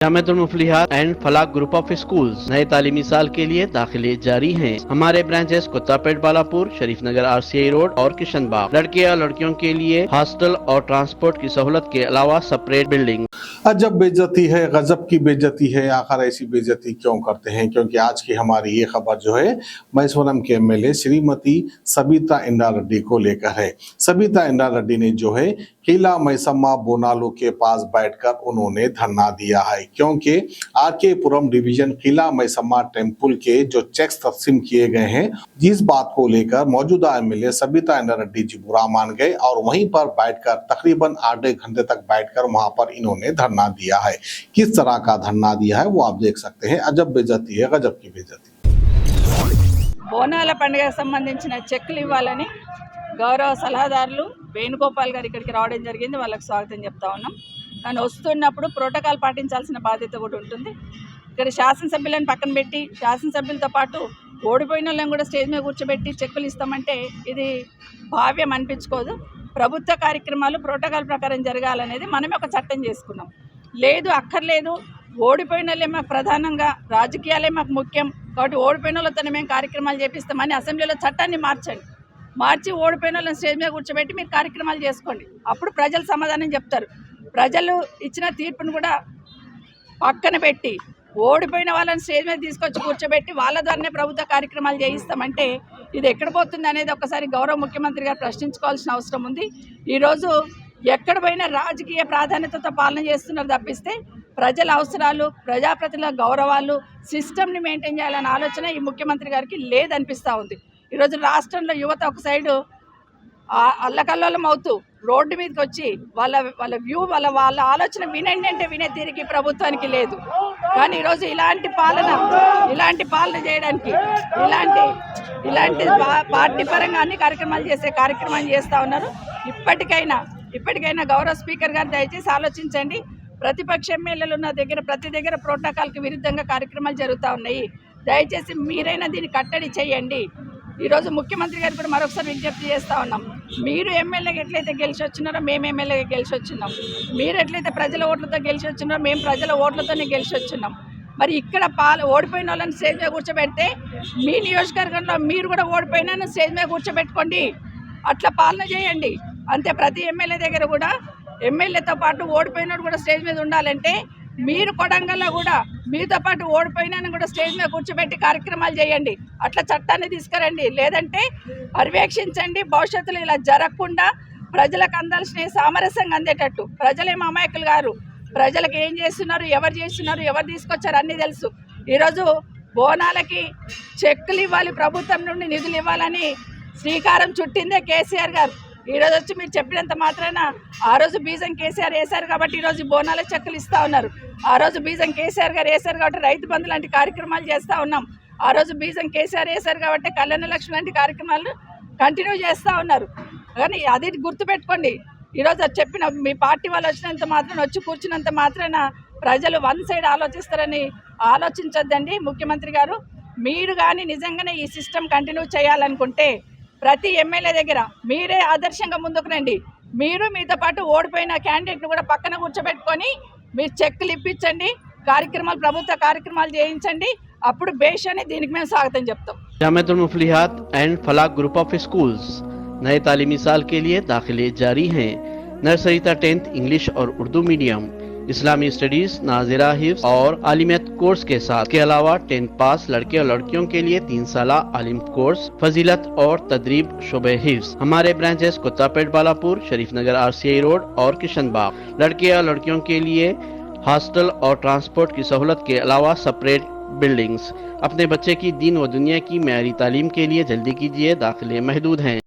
जामिअतुल Muflihat and Falah group of schools नए तालीमी साल के लिए दाखिले जारी हैं। हमारे branches Kuttapet, Balapur, Sharif Nagar, RCI road और किशनबाग। लड़के या लड़कियों के लिए हॉस्टल और ट्रांसपोर्ट की सहूलत के अलावा सेपरेट बिल्डिंग। अजब बेइज्जती है, गजब की बेइज्जती है। आखिर ऐसी बेइज्जती क्यों करते हैं? क्योंकि आज की हमारी ये खबर जो है मैसोरम के MLA श्रीमती सबिता इंद्रा रेड्डी को लेकर है। सबिता इंद्रा रेड्डी ने जो है किला मैसम्मा बोनालू के पास बैठकर उन्होंने धरना दिया है, क्योंकि RK पुरम डिवीजन किला मैसम्मा टेम्पल के जो चेक्स तकसीम किए गए हैं, जिस बात को लेकर मौजूदा MLA सबिता इंद्रा रेड्डी जी बुरा मान गए और वहीं पर बैठकर तकरीबन 8 घंटे तक बैठकर वहां पर इन्होंने धरना दिया है। किस तरह का धरना दिया है वो आप देख सकते हैं। अजब बेइज्जती है, गजब की बेइज्जती। బోనాల పండుగకు సంబంధించిన చెక్కులు ఇవ్వాలని గౌరవ సలహాదారులు వేణుగోపాల్ గారు ఇక్కడికి రావడం జరిగింది. వాళ్ళకి స్వాగతం చెప్తా ఉన్నాం. కానీ వస్తున్నప్పుడు ప్రోటోకాల్ పాటించాల్సిన బాధ్యత కూడా ఉంటుంది. ఇక్కడ శాసనసభ్యులను పక్కన పెట్టి శాసనసభ్యులతో పాటు ఓడిపోయిన వాళ్ళని కూడా స్టేజ్ మీద కూర్చోబెట్టి చెక్కులు ఇస్తామంటే ఇది భావ్యం అనిపించుకోదు. ప్రభుత్వ కార్యక్రమాలు ప్రోటోకాల్ ప్రకారం జరగాలనేది మనమే ఒక చట్టం చేసుకున్నాం. లేదు అక్కర్లేదు, ఓడిపోయిన వాళ్ళే మాకు ప్రధానంగా, రాజకీయాలే మాకు ముఖ్యం కాబట్టి ఓడిపోయిన వాళ్ళతోనే మేము కార్యక్రమాలు చేపిస్తామని అసెంబ్లీలో చట్టాన్ని మార్చి ఓడిపోయిన వాళ్ళని స్టేజ్ మీద కూర్చోబెట్టి మీరు కార్యక్రమాలు చేసుకోండి. అప్పుడు ప్రజలు సమాధానం చెప్తారు. ప్రజలు ఇచ్చిన తీర్పును కూడా పక్కన పెట్టి ఓడిపోయిన వాళ్ళని స్టేజ్ మీద తీసుకొచ్చి కూర్చోబెట్టి వాళ్ళ ద్వారానే ప్రభుత్వ కార్యక్రమాలు చేయిస్తామంటే ఇది ఎక్కడ పోతుంది అనేది ఒకసారి గౌరవ ముఖ్యమంత్రి గారు ప్రశ్నించుకోవాల్సిన అవసరం ఉంది. ఈరోజు ఎక్కడ పోయినా రాజకీయ ప్రాధాన్యతతో పాలన చేస్తున్నారు తప్పిస్తే ప్రజల అవసరాలు, ప్రజాప్రతినిధుల గౌరవాలు, సిస్టమ్ని మెయింటైన్ చేయాలనే ఆలోచన ఈ ముఖ్యమంత్రి గారికి లేదనిపిస్తూ ఉంది. ఈరోజు రాష్ట్రంలో యువత ఒక సైడు అల్లకల్లోలం అవుతూ రోడ్డు మీదకి వచ్చి వాళ్ళ వ్యూ వాళ్ళ ఆలోచన వినండి అంటే వినే తీరికి ప్రభుత్వానికి లేదు. కానీ ఈరోజు ఇలాంటి పాలన చేయడానికి ఇలాంటి పార్టీ పరంగా అన్ని కార్యక్రమాలు చేస్తూ ఉన్నారు. ఇప్పటికైనా గౌరవ స్పీకర్ గారు దయచేసి ఆలోచించండి. ప్రతిపక్ష ఎమ్మెల్యేలు ఉన్న ప్రతి దగ్గర ప్రోటోకాల్కి విరుద్ధంగా కార్యక్రమాలు జరుగుతూ ఉన్నాయి. దయచేసి మీరైనా దీన్ని కట్టడి చేయండి. ఈరోజు ముఖ్యమంత్రి గారు కూడా మరొకసారి విజ్ఞప్తి చేస్తూ ఉన్నాం. మీరు ఎమ్మెల్యేగా ఎట్లయితే గెలిచి వచ్చినారో మేము ఎమ్మెల్యేగా గెలిచి వచ్చినాం. మీరు ఎట్లయితే ప్రజల ఓట్లతో గెలిచి వచ్చినారో మేము ప్రజల ఓట్లతోనే గెలిచి వచ్చినాం. మరి ఇక్కడ ఓడిపోయిన వాళ్ళని స్టేజ్ మీద కూర్చోబెడితే మీ నియోజకవర్గంలో మీరు కూడా ఓడిపోయినా స్టేజ్ మీద కూర్చోబెట్టుకోండి. అట్లా పాలన చేయండి. అంతే. ప్రతి ఎమ్మెల్యే దగ్గర కూడా ఎమ్మెల్యేతో పాటు ఓడిపోయినోడు కూడా స్టేజ్ మీద ఉండాలంటే మీరు కొడంగల్లో కూడా మీతో పాటు ఓడిపోయినా కూడా స్టేజ్ మీద కూర్చోబెట్టి కార్యక్రమాలు చేయండి. అట్లా చట్టాన్ని తీసుకురండి. లేదంటే పర్యవేక్షించండి. భవిష్యత్తులో ఇలా జరగకుండా ప్రజలకు అందాల్సిన సామరస్యంగా అందేటట్టు. ప్రజలేం అమాయకులు గారు. ప్రజలకు ఏం చేస్తున్నారు, ఎవరు తీసుకొచ్చారు అన్నీ తెలుసు. ఈరోజు బోనాలకి చెక్కులు ఇవ్వాలి, ప్రభుత్వం నుండి నిధులు ఇవ్వాలని శ్రీకారం చుట్టిందే కేసీఆర్ గారు. ఈరోజు వచ్చి మీరు చెప్పినంత మాత్రాన ఆ రోజు బీజం కేసీఆర్ వేశారు కాబట్టి ఈరోజు బోనాల చెక్కులు ఇస్తూ ఉన్నారు. ఆ రోజు బీజం కేసీఆర్ గారు వేశారు కాబట్టి రైతు బంధు లాంటి కార్యక్రమాలు చేస్తూ ఉన్నాం. ఆ రోజు బీజం కేసీఆర్ వేశారు కాబట్టి కళ్యాణ లక్ష్మి లాంటి కార్యక్రమాలు కంటిన్యూ చేస్తూ ఉన్నారు. కానీ అది గుర్తుపెట్టుకోండి. ఈరోజు చెప్పిన మీ పార్టీ వాళ్ళు వచ్చినంత మాత్రాన, వచ్చి కూర్చున్నంత మాత్రాన ప్రజలు వన్ సైడ్ ఆలోచిస్తారని ఆలోచించొద్దండి. ముఖ్యమంత్రి గారు, మీరు కానీ నిజంగానే ఈ సిస్టమ్ కంటిన్యూ చేయాలనుకుంటే ప్రతి ఎమ్మెల్యే దగ్గర మీరే ఆదర్శంగా ముందుకు రండి. మీరు మీతో పాటు ఓడిపోయిన క్యాండిడేట్ను కూడా పక్కన కూర్చోబెట్టుకొని మీరు చెక్కులు ఇప్పించండి, ప్రభుత్వ కార్యక్రమాలు చేయించండి. అప్పుడు బేష్ అని దీనికి మేము స్వాగతం చెప్తాం. जामिअतुल Muflihat and Falah group of schools नए तालीमी साल के लिए दाखिले जारी हैं। नर्सरी तक 10th इंग्लिश और उर्दू मीडियम, इस्लामी स्टडीज, नाज़िरा हिफ्ज़ और आलिमियत कोर्स के साथ के अलावा 10th पास लड़के और लड़कियों के लिए 3 साल आलिम कोर्स, फजीलत और तदरीब शुबे हिफ्ज़। हमारे branches Kuttapet, Balapur, Sharif Nagar, RCI road और किशनबाग। लड़के और लड़कियों के लिए हॉस्टल और ट्रांसपोर्ट की सहूलत के अलावा सेपरेट बिल्डिंग्स। अपने बच्चे की दीन व दुनिया की मेयारी तालीम के लिए जल्दी कीजिए, दाखिले महदूद हैं।